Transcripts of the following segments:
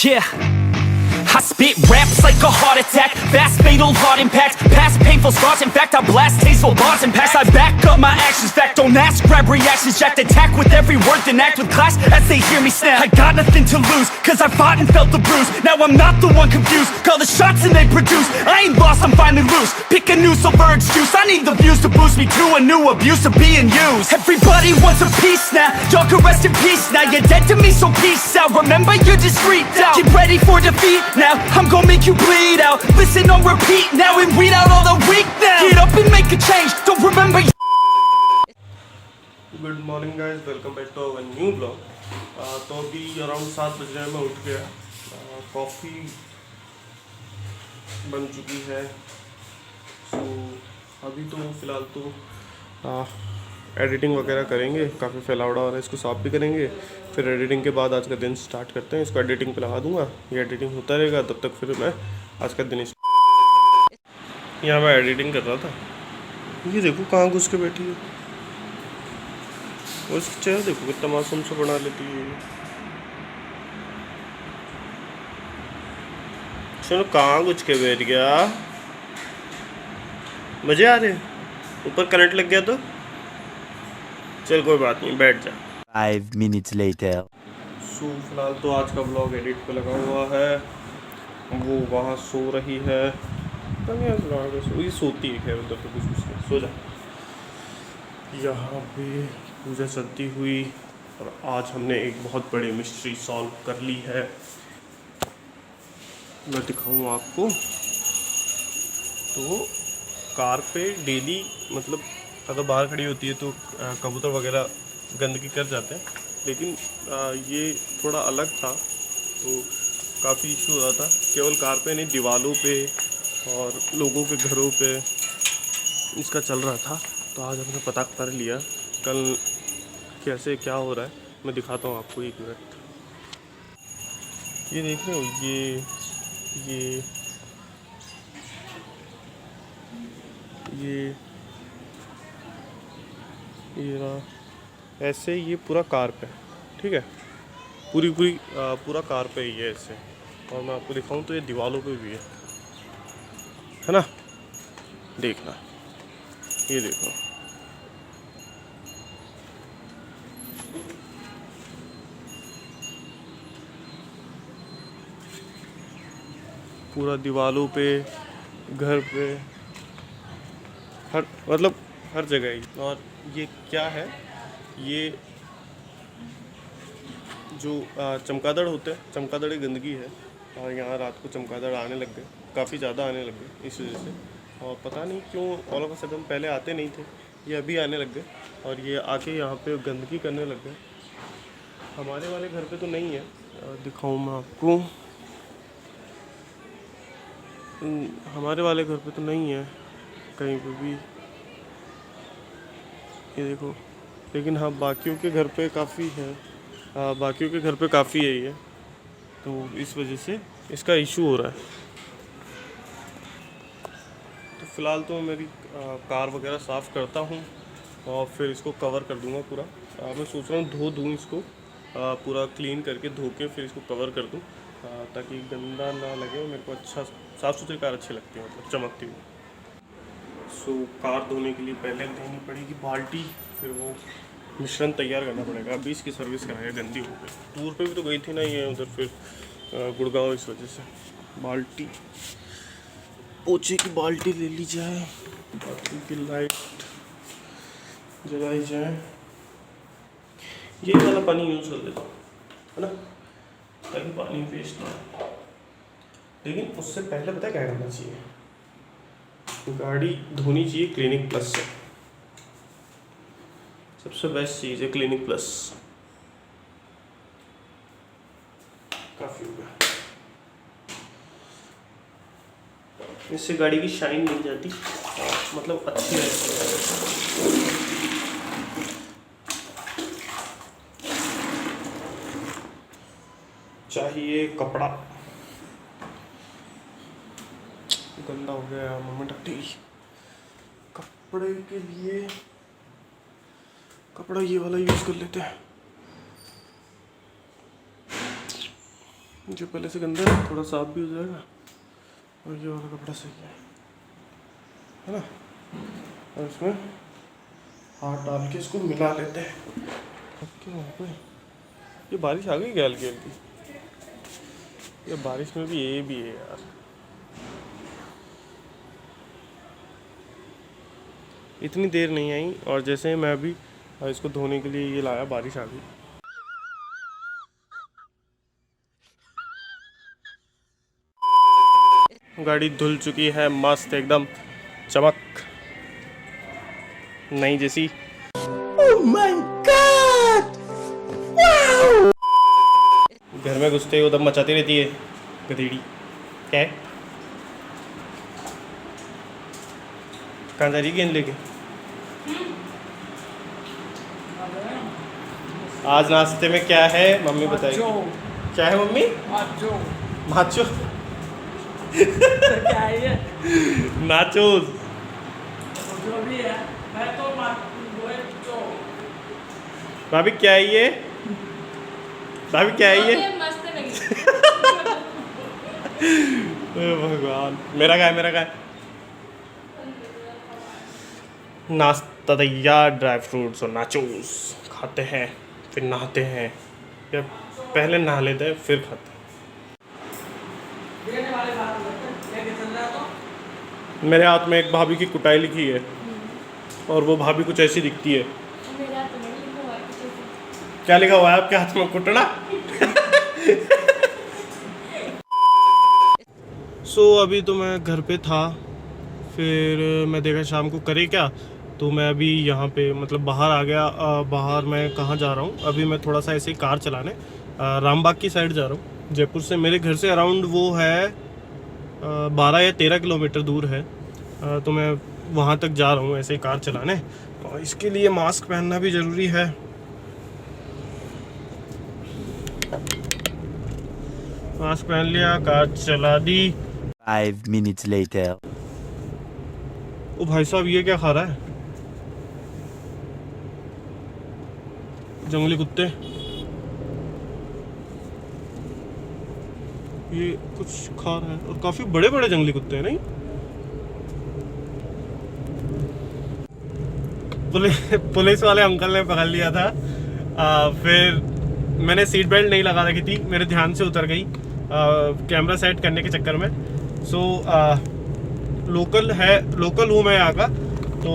Yeah, I spit raps like a heart attack, fast fatal heart impact, past painful scars. In fact, I blast tasteful bars and packs. I back up my actions, fact don't ask, grab reactions, jacked attack with every word, then act with class as they hear me snap. I got nothing to lose, cause I fought and felt the bruise. Now I'm not the one confused, call the shots and they produce. I ain't lost, I'm finally loose, pick a new silver excuse. I need the views to boost me to a new abuse of being used. Everybody wants a piece now, y'all can rest in peace now. You're dead to me, so peace out, remember you're discreet out. Get ready for defeat now, I'm gonna make you bleed out. Listen on repeat now and weed out all the weak now. Get up and make a change, don't remember. Good morning guys, welcome back to our new blog. तो अभी around 7 बज रहे हैं, मैं उठ गया। Coffee बन चुकी है। सो अभी तो फ़िलहाल तो एडिटिंग वगैरह करेंगे, काफ़ी फैलावड़ा हो रहा है, इसको साफ भी करेंगे। फिर एडिटिंग के बाद आज का दिन स्टार्ट करते हैं। इसको एडिटिंग पे लगा दूंगा, ये एडिटिंग होता रहेगा तब तक। फिर मैं आज का दिन यहाँ मैं एडिटिंग कर रहा था। ये देखो कहाँ घुस के बैठी है, और इसका चेहरा देखो कितना मासूम सा बना लेती है। चलो कहाँ घुस के बैठ गया, मजे आ रहे। ऊपर करंट लग गया तो चल कोई बात नहीं, बैठ जा। 5 minutes later. सो फिलहाल तो आज का ब्लॉग एडिट पे लगा हुआ है। वो वहाँ सो रही है, वही सोती है। खैर उधर तो कुछ नहीं, सो जा। यहाँ पे पूजा चलती हुई, और आज हमने एक बहुत बड़ी मिस्ट्री सॉल्व कर ली है। मैं दिखाऊँ आपको। तो कार पे डेली, मतलब अगर बाहर खड़ी होती है तो कबूतर वगैरह गंदगी कर जाते हैं, लेकिन ये थोड़ा अलग था। तो काफ़ी इशू हो रहा था, केवल कार पे नहीं, दीवारों पे और लोगों के घरों पे इसका चल रहा था। तो आज हमने पता कर लिया कल कैसे क्या हो रहा है। मैं दिखाता हूँ आपको, एक मिनट। ये देख रहे हो, ये रहा ऐसे। ये पूरा कार पे, ठीक है, पूरा कार पे ही है ऐसे। और मैं आपको दिखाऊं तो ये दीवारों पे भी है ना। देखना, ये देखो, पूरा दीवारों पे, घर पे, मतलब हर जगह ही। और ये क्या है, ये जो चमगादड़ होते हैं, चमगादड़ की गंदगी है। और यहाँ रात को चमगादड़ आने लग गए, काफ़ी ज़्यादा आने लग गए इस वजह से। और पता नहीं क्यों ऑल ऑफ अ सडन, पहले आते नहीं थे, ये अभी आने लग गए। और ये आके यहाँ पे गंदगी करने लग गए। हमारे वाले घर पे तो नहीं है, दिखाऊँ मैं आपको। हमारे वाले घर पे तो नहीं है कहीं पे भी, ये देखो। लेकिन हाँ, बाकियों के घर पे काफ़ी है, बाकियों के घर पे काफ़ी है ये। तो इस वजह से इसका इशू हो रहा है। तो फ़िलहाल तो मेरी कार वगैरह साफ़ करता हूँ और फिर इसको कवर कर दूँगा पूरा। मैं सोच रहा हूँ धो दूँ इसको, पूरा क्लीन करके धो के फिर इसको कवर कर दूँ, ताकि गंदा ना लगे। और मेरे को अच्छा साफ़ सुथरी कार अच्छी लगती है, मतलब चमकती हुई। सो कार धोने के लिए पहले लेनी पड़ेगी बाल्टी, फिर वो मिश्रण तैयार करना पड़ेगा। अभी इसकी सर्विस कराएगा, गंदी हो गई। टूर पे भी तो गई थी ना ये उधर, फिर गुड़गांव, इस वजह से। बाल्टी, पोछे की बाल्टी ले ली जाए, बाकी की लाइट जलाई जाए। ये वाला पानी यूज़ कर लेता हूँ, है ना, ताकि पानी वेस्ट ना हो। लेकिन उससे पहले पता है क्या करना चाहिए, गाड़ी धोनी चाहिए क्लिनिक प्लस से। सबसे बेस्ट चीज़ है क्लिनिक प्लस। काफ़ी हो गया, इससे गाड़ी की शाइन नहीं जाती, मतलब अच्छी रहती है। चाहिए कपड़ा, गंदा हो गया, मम्मी डटी। कपड़े के लिए कपड़ा ये वाला यूज़ कर लेते हैं। जो पहले से गंदा है थोड़ा साफ भी हो जाएगा और ये वाला कपड़ा सही है ना। और इसमें हाथ डाल के इसको मिला लेते हैं। क्या वहाँ पे ये बारिश आ गई क्या हल्की हल्की? ये बारिश में भी ये भी है यार। इतनी देर नहीं आई और जैसे ही मैं अभी इसको धोने के लिए ये लाया बारिश आ गई। गाड़ी धुल चुकी है मस्त एकदम चमक नई जैसी। Oh my God! Wow! घर में घुसते ही उधर मचाती रहती है गधेड़ी। क्या है? कहाँ जा रही है गेंद लेके? आज नाश्ते में क्या है मम्मी बताएगी। क्या है मम्मी? माचो। क्या है ये? नाचोस। जो भी है मैं तो जो भाभी क्या है ये? भाभी क्या है ये? मस्त लगी। ओ भगवान, मेरा क्या है, मेरा क्या है? नाश्ता तैयार, ड्राई फ्रूट्स और नाचोस खाते हैं फिर नहाते हैं या पहले नहा लेते हैं फिर खाते हैं। देने वाले बात लेके चल रहा तो मेरे हाथ में एक भाभी की कुटाई लिखी है और वो भाभी कुछ ऐसी दिखती है। मेरा तो नहीं लिखा हुआ है कुछ ऐसे। क्या लिखा हुआ है आपके हाथ में? कुटना। अभी तो मैं घर पे था, फिर मैं देखा शाम को करे क्या, तो मैं अभी यहाँ पे मतलब बाहर आ गया। बाहर मैं कहाँ जा रहा हूँ अभी, मैं थोड़ा सा ऐसे ही कार चलाने रामबाग की साइड जा रहा हूँ। जयपुर से मेरे घर से अराउंड वो है 12 या 13 किलोमीटर दूर है। तो मैं वहाँ तक जा रहा हूँ ऐसे ही कार चलाने, और इसके लिए मास्क पहनना भी ज़रूरी है। मास्क पहन लिया, कार चला दी। 5 minutes later. ओ भाई साहब, ये क्या खा रहा है? जंगली कुत्ते। ये कुछ खा रहा है और काफी बड़े बड़े जंगली कुत्ते हैं नहीं? पुलिस वाले अंकल ने पकड़ लिया था। फिर मैंने सीट बेल्ट नहीं लगा रखी थी, मेरे ध्यान से उतर गई कैमरा सेट करने के चक्कर में। लोकल हूँ मैं यहाँ का, तो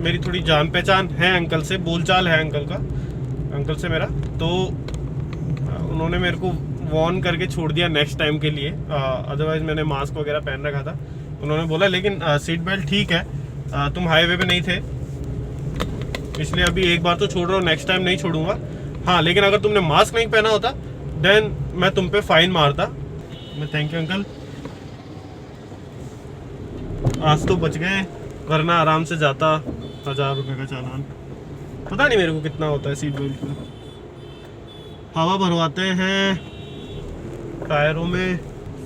मेरी थोड़ी जान पहचान है अंकल से, बोलचाल है अंकल से मेरा, तो उन्होंने मेरे को वार्न करके छोड़ दिया नेक्स्ट टाइम के लिए। अदरवाइज मैंने मास्क वगैरह पहन रखा था। उन्होंने बोला लेकिन सीट बेल्ट ठीक है, तुम हाईवे पे नहीं थे इसलिए अभी एक बार तो छोड़ रहा हूँ, नेक्स्ट टाइम नहीं छोड़ूंगा। हाँ, लेकिन अगर तुमने मास्क नहीं पहना होता देन मैं तुम पे फाइन मारता। मैं थैंक यू अंकल, आज तो बच गए, वरना आराम से जाता 1000 रुपये का चालान। पता नहीं मेरे को कितना होता है सीट बेल्ट का। हवा भरवाते हैं टायरों में,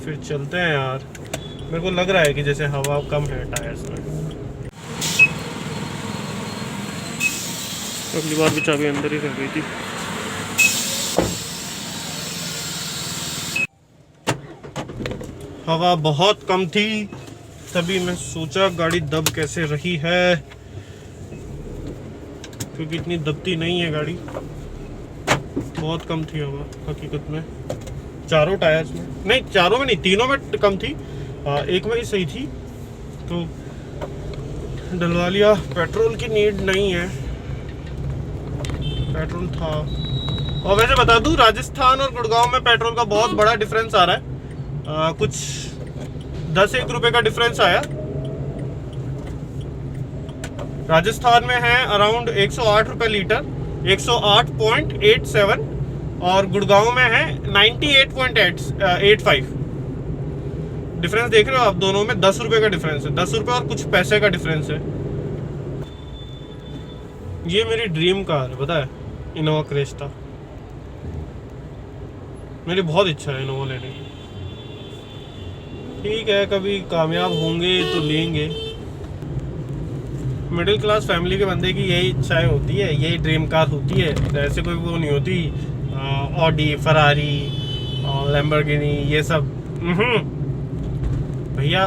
फिर चलते हैं यार। मेरे को लग रहा है कि जैसे हवा कम है टायर्स में। अगली बार भी चाबी अंदर ही रह गई थी। हवा बहुत कम थी, तभी मैं सोचा गाड़ी दब कैसे रही है, क्योंकि इतनी दबती नहीं है गाड़ी। बहुत कम थी हवा हकीकत में, चारों टायर्स में नहीं, चारों में नहीं, तीनों में कम थी, एक में ही सही थी। तो डलवा लिया। पेट्रोल की नीड नहीं है, पेट्रोल था। और वैसे बता दूं, राजस्थान और गुड़गांव में पेट्रोल का बहुत बड़ा डिफरेंस आ रहा है। कुछ 10-1 रुपए का डिफरेंस आया। राजस्थान में है अराउंड 108 रुपए लीटर, 108.87, और गुड़गांव में है 98.85। डिफरेंस देख रहे हो आप, दोनों में 10 रुपए का डिफरेंस है, 10 रुपए और कुछ पैसे का डिफरेंस है। ये मेरी ड्रीम कार है, पता है, इनोवा क्रेस्टा। मेरी बहुत इच्छा है इनोवा लेने की। ठीक है, कभी कामयाब होंगे तो लेंगे। मिडिल क्लास फैमिली के बंदे की यही इच्छाएं होती है, यही ड्रीम कार होती है। ऐसे कोई वो नहीं होती ऑडी, फरारी, और लैम्बोर्गिनी ये सब भैया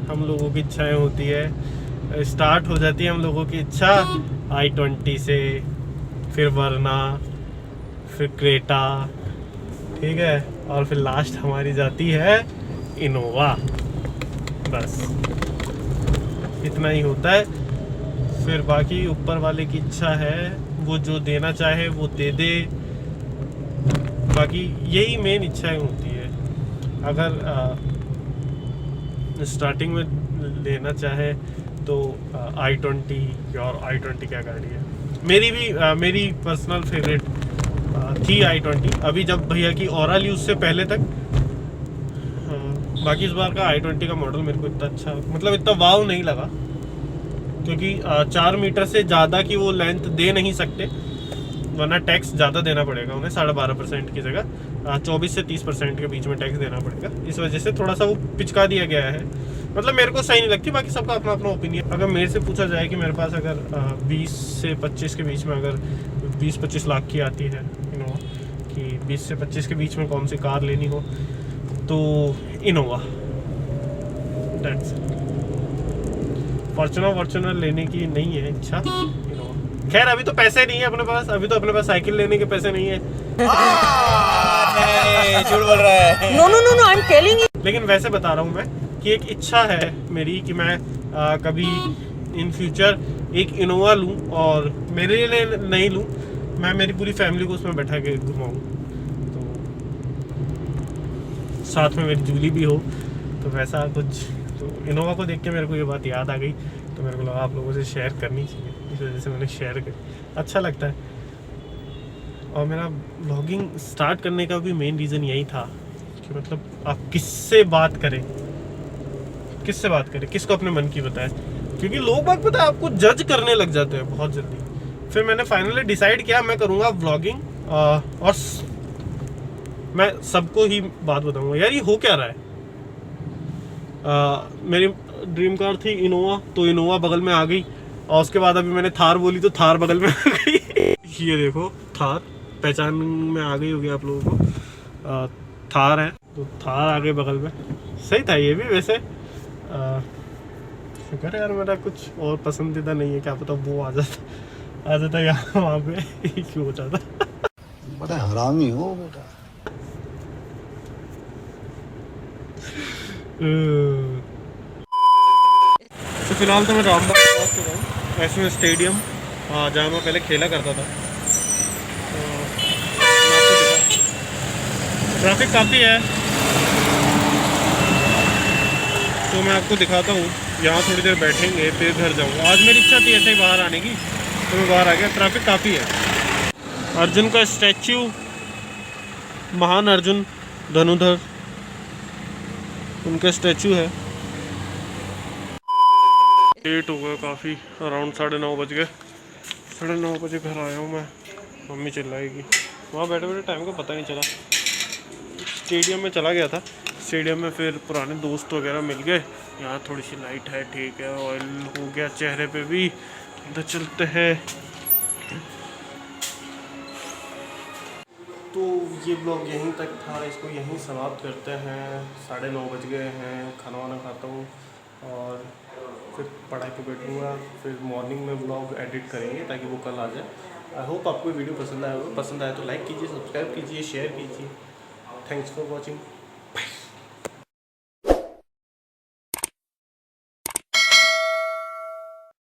हम लोगों की इच्छाएं होती है, स्टार्ट हो जाती है हम लोगों की इच्छा i20 से, फिर वरना, फिर क्रेटा, ठीक है, और फिर लास्ट हमारी जाती है इनोवा। बस इतना ही होता है। फिर बाकी ऊपर वाले की इच्छा है, वो जो देना चाहे वो दे दे। बाकी यही मेन इच्छाएं होती है। अगर स्टार्टिंग में लेना चाहे तो i20 और i20 क्या गाड़ी है, मेरी पर्सनल फेवरेट थी i20 अभी जब भैया की ओरा ली उससे पहले तक। बाकी इस बार का i20 का मॉडल मेरे को इतना अच्छा, मतलब इतना वाव नहीं लगा, क्योंकि 4 मीटर से ज़्यादा की वो लेंथ दे नहीं सकते, वरना टैक्स ज़्यादा देना पड़ेगा उन्हें। 12.5% की जगह 24 से 30% के बीच में टैक्स देना पड़ेगा। इस वजह से थोड़ा सा वो पिचका दिया गया है, मतलब मेरे को सही नहीं लगती। बाकी सबका अपना अपना ओपिनियन। अगर मेरे से पूछा जाए कि मेरे पास अगर 20 से 25 के बीच में, अगर 20-25 लाख की आती है इनोवा, कि 20 से 25 के बीच में कौन सी कार लेनी हो, तो इनोवा। फॉर्च्यूनर लेने की नहीं है इच्छा, इनोवा। खैर अभी तो पैसे नहीं है अपने पास, अभी तो अपने पास साइकिल लेने के पैसे नहीं है। झूठ बोल रहा है। No no no no, I am telling you. लेकिन वैसे बता रहा हूँ मैं कि एक इच्छा है मेरी कि मैं कभी इन फ्यूचर एक इनोवा लूँ, और मेरे लिए नहीं लूँ, मैं मेरी पूरी फैमिली को उसमें बैठा के घुमाऊँ, तो साथ में मेरी जूली भी हो, तो वैसा कुछ। तो इनोवा को देख के मेरे को ये बात याद आ गई, तो मेरे को लगा आप लोगों से शेयर करनी चाहिए, इस वजह से मैंने शेयर करी। अच्छा लगता है। और मेरा ब्लॉगिंग स्टार्ट करने का भी मेन रीज़न यही था कि मतलब आप किससे बात करें, किसको अपने मन की बताएं, क्योंकि लोग बात पता है आपको जज करने लग जाते हैं बहुत जल्दी। फिर मैंने फाइनली डिसाइड किया मैं करूँगा व्लॉगिंग, और मैं सबको ही बात बताऊँगा यार ये हो क्या रहा है। मेरी ड्रीम कार थी इनोवा, तो इनोवा बगल में आ गई, और उसके बाद अभी मैंने थार बोली तो थार बगल में आ गई। ये देखो थार पहचान में आ गई होगी आप लोगों को, थार है तो थार आ गई बगल में। सही था ये भी वैसे। शुक्र है यार मेरा कुछ और पसंदीदा नहीं है, क्या पता वो आ जाता यहाँ वहाँ पे क्यों हो जाता। बड़ा हरामी हो बेटा। तो फिलहाल तो मैं रामबाग पहुँच चुका हूँ, एसएम स्टेडियम, जहाँ मैं पहले खेला करता था। ट्रैफिक काफ़ी है, तो मैं आपको दिखाता हूँ। यहाँ थोड़ी देर बैठेंगे फिर घर जाऊँगा। आज मेरी इच्छा थी ऐसे ही बाहर आने की, तो मैं बाहर आ गया। ट्रैफिक काफ़ी है। अर्जुन का स्टैच्यू, महान अर्जुन धनुधर, उनका स्टैचू है। लेट हो गया काफ़ी, अराउंड 9:30 बज गए। 9:30 बजे घर आया हूँ मैं। मम्मी चिल्लाएगी। वहाँ बैठे बैठे टाइम का पता नहीं चला। स्टेडियम में चला गया था, स्टेडियम में फिर पुराने दोस्त वगैरह मिल गए। यहाँ थोड़ी सी लाइट है, ठीक है, ऑयल हो गया चेहरे पे भी। तो चलते हैं। तो ये ब्लॉग यहीं तक था, इसको यहीं समाप्त करते हैं। 9:30 बज गए हैं। खाना वाना खाता हूँ और फिर पढ़ाई पे बैठूँगा। फिर मॉर्निंग में ब्लॉग एडिट करेंगे ताकि वो कल आ जाए। आई होप आपको वीडियो पसंद आया होगा। पसंद आए तो लाइक कीजिए, सब्सक्राइब कीजिए, शेयर कीजिए। Thanks for watching.